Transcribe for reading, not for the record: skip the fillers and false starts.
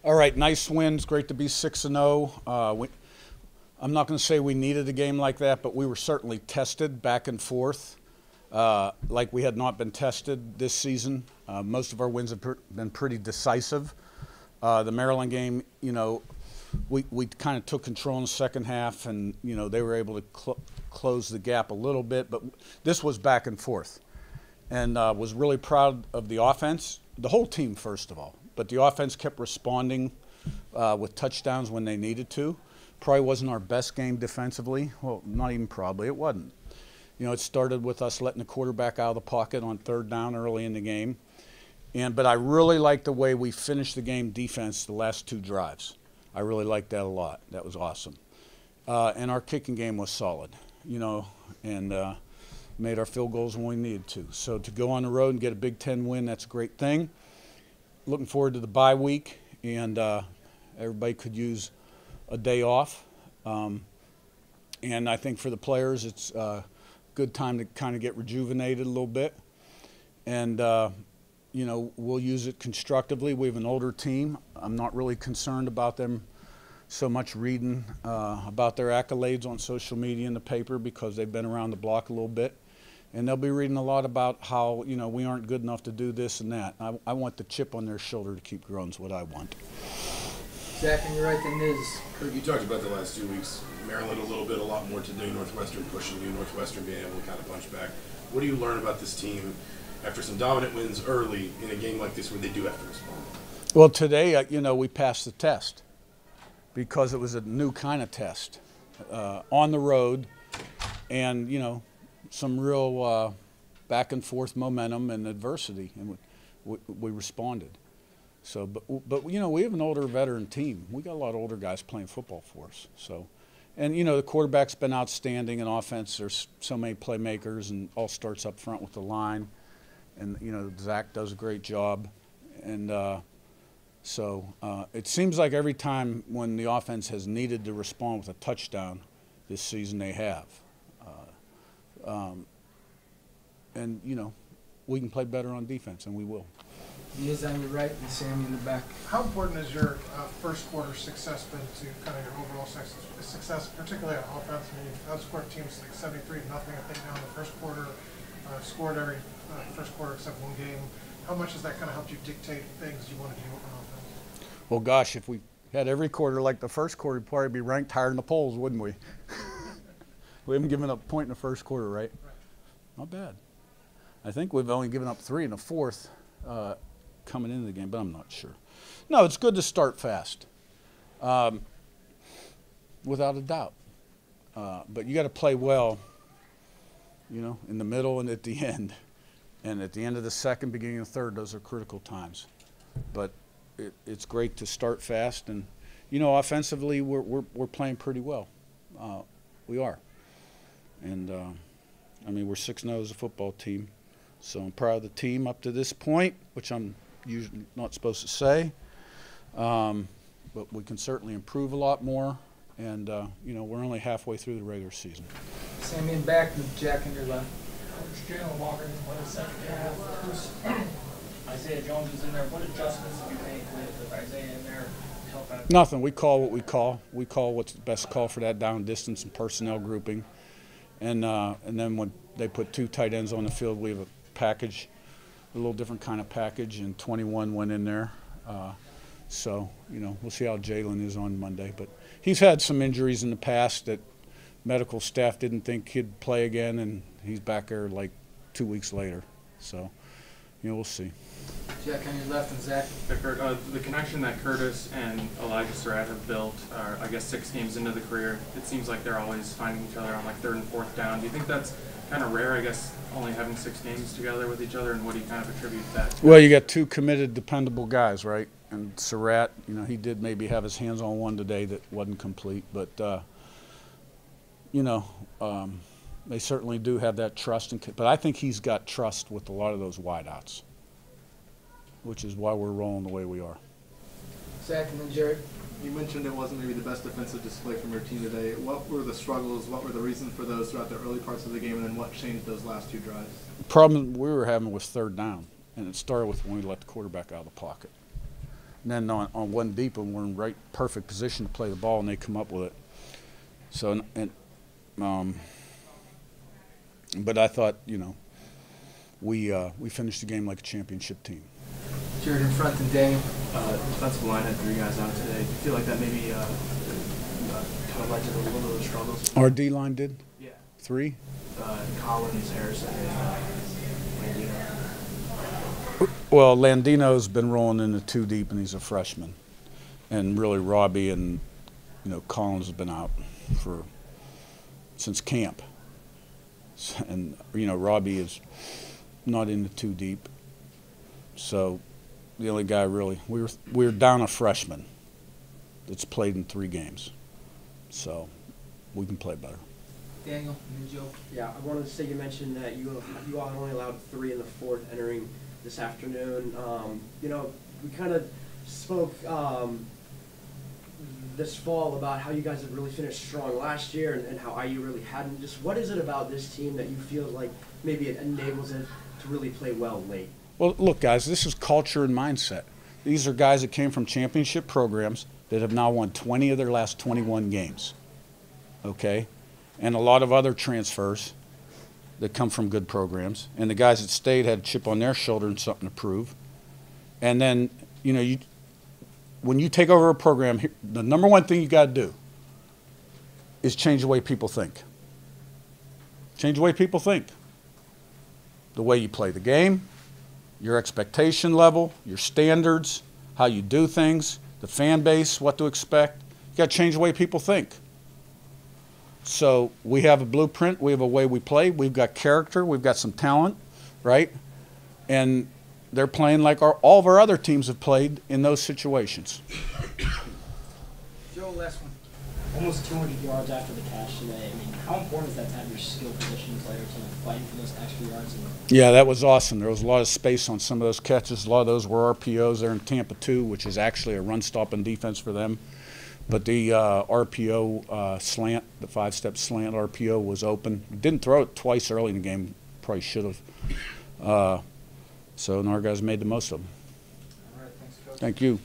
All right, nice wins. Great to be 6-0. I'm not going to say we needed a game like that, but we were certainly tested back and forth like we had not been tested this season. Most of our wins have been pretty decisive. The Maryland game, we kind of took control in the second half, and they were able to close the gap a little bit. But this was back and forth, and was really proud of the offense, the whole team first of all. But the offense kept responding with touchdowns when they needed to. Probably wasn't our best game defensively. Well, not even probably. It wasn't. It started with us letting the quarterback out of the pocket on third down early in the game. But I really liked the way we finished the game defense the last two drives. I really liked that a lot. That was awesome. And our kicking game was solid, and made our field goals when we needed to. So to go on the road and get a Big Ten win, that's a great thing. Looking forward to the bye week, and everybody could use a day off. And I think for the players, it's a good time to kind of get rejuvenated a little bit. And, we'll use it constructively. We have an older team. I'm not really concerned about them so much reading about their accolades on social media and the paper because they've been around the block a little bit. And they'll be reading a lot about how, we aren't good enough to do this and that. I want the chip on their shoulder to keep growing is what I want. Zach, and you're right, the Niz. Kurt, you talked about the last 2 weeks. Maryland a lot more to do. Northwestern pushing you. Northwestern being able to kind of punch back. What do you learn about this team after some dominant wins early in a game like this where they do have to respond? Well, today, we passed the test because it was a new kind of test on the road and, some real back and forth momentum and adversity, and we responded. So, but we have an older veteran team. We got a lot of older guys playing football for us. So, and the quarterback's been outstanding in offense. There's so many playmakers, and all starts up front with the line, and Zach does a great job, and so it seems like every time when the offense has needed to respond with a touchdown this season, they have. And we can play better on defense, and we will. He is on your right and Sammy in the back. How important has your first quarter success been to kind of your overall success, particularly on offense? I mean, you've outscored teams like 73-0, I think, now in the first quarter. Scored every first quarter except one game. How much has that kind of helped you dictate things you want to do on offense? Well, gosh, if we had every quarter like the first quarter, we'd probably be ranked higher in the polls, wouldn't we? We haven't given up a point in the first quarter, right? Not bad. I think we've only given up 3 in the fourth coming into the game, but I'm not sure. No, it's good to start fast, without a doubt. But you got to play well, in the middle and at the end. And at the end of the second, beginning of the third, those are critical times. But it's great to start fast. And, offensively, we're playing pretty well. We are. And, we're 6-0 as a football team. So I'm proud of the team up to this point, which I'm usually not supposed to say. But we can certainly improve a lot more. And, we're only halfway through the regular season. Sammy in back with Jack on your left. Coach Jalen Walker didn't play the second half. Isaiah Jones is in there. What adjustments do you make with Isaiah in there to help out? Nothing. We call what we call. We call what's the best call for that down distance and personnel grouping. And then when they put 2 tight ends on the field, we have a package, a little different kind of package, and 21 went in there. So, we'll see how Jalen is on Monday. But he's had some injuries in the past that medical staff didn't think he'd play again, and he's back there like 2 weeks later. So, we'll see. Jack on your left and Zach. Kurt, the connection that Curtis and Elijah Surratt have built, I guess 6 games into the career, it seems like they're always finding each other on like 3rd and 4th down. Do you think that's kind of rare, I guess, only having 6 games together with each other, and what do you kind of attribute that to? Well, you got 2 committed, dependable guys, right? And Surratt, he did maybe have his hands on one today that wasn't complete, but they certainly do have that trust. But I think he's got trust with a lot of those wideouts, which is why we're rolling the way we are. Zach and then Jared. You mentioned it wasn't maybe the best defensive display from your team today. What were the struggles? What were the reasons for those throughout the early parts of the game, and then what changed those last 2 drives? The problem we were having was third down, and it started with when we let the quarterback out of the pocket. And then on one deep, and we're in right perfect position to play the ball, and they come up with it. So, but I thought, you know, we finished the game like a championship team. Jared in front and Daniel. Defensive line had 3 guys out today. Do you feel like that maybe kind of led to a little bit of the struggles? Our D line did? Yeah. 3? Collins, Harrison, and Landino. Well, Landino's been rolling into 2 deep, and he's a freshman. And really, Robbie and, you know, Collins have been out since camp. And, you know, Robbie is not into 2 deep. So the only guy really, we were down a freshman that's played in 3 games. So we can play better. Daniel and then Joe. Yeah, I wanted to say you mentioned that you all only allowed 3 in the 4th entering this afternoon. You know, we kind of spoke this fall about how you guys have really finished strong last year and how IU really hadn't. Just what is it about this team that you feel like maybe it enables it to really play well late? Well, look, guys, this is culture and mindset. These are guys that came from championship programs that have now won 20 of their last 21 games, okay? And a lot of other transfers that come from good programs. And the guys that stayed had a chip on their shoulder and something to prove. And then, you know, when you take over a program, the number one thing you got to do is change the way people think. Change the way people think. The way you play the game, your expectation level, your standards, how you do things, the fan base, what to expect. You got to change the way people think. So we have a blueprint. We have a way we play. We've got character. We've got some talent, right? And they're playing like all of our other teams have played in those situations. Joe, last one. Almost 200 yards after the catch today. I mean, how important is that to have your skill position player team fighting for those extra yards? Yeah, that was awesome. There was a lot of space on some of those catches. A lot of those were RPOs there in Tampa 2, which is actually a run-stopping defense for them. But the RPO slant, the 5-step slant RPO was open. Didn't throw it twice early in the game. Probably should have. So our guys made the most of them. All right, thanks, Coach. Thank you.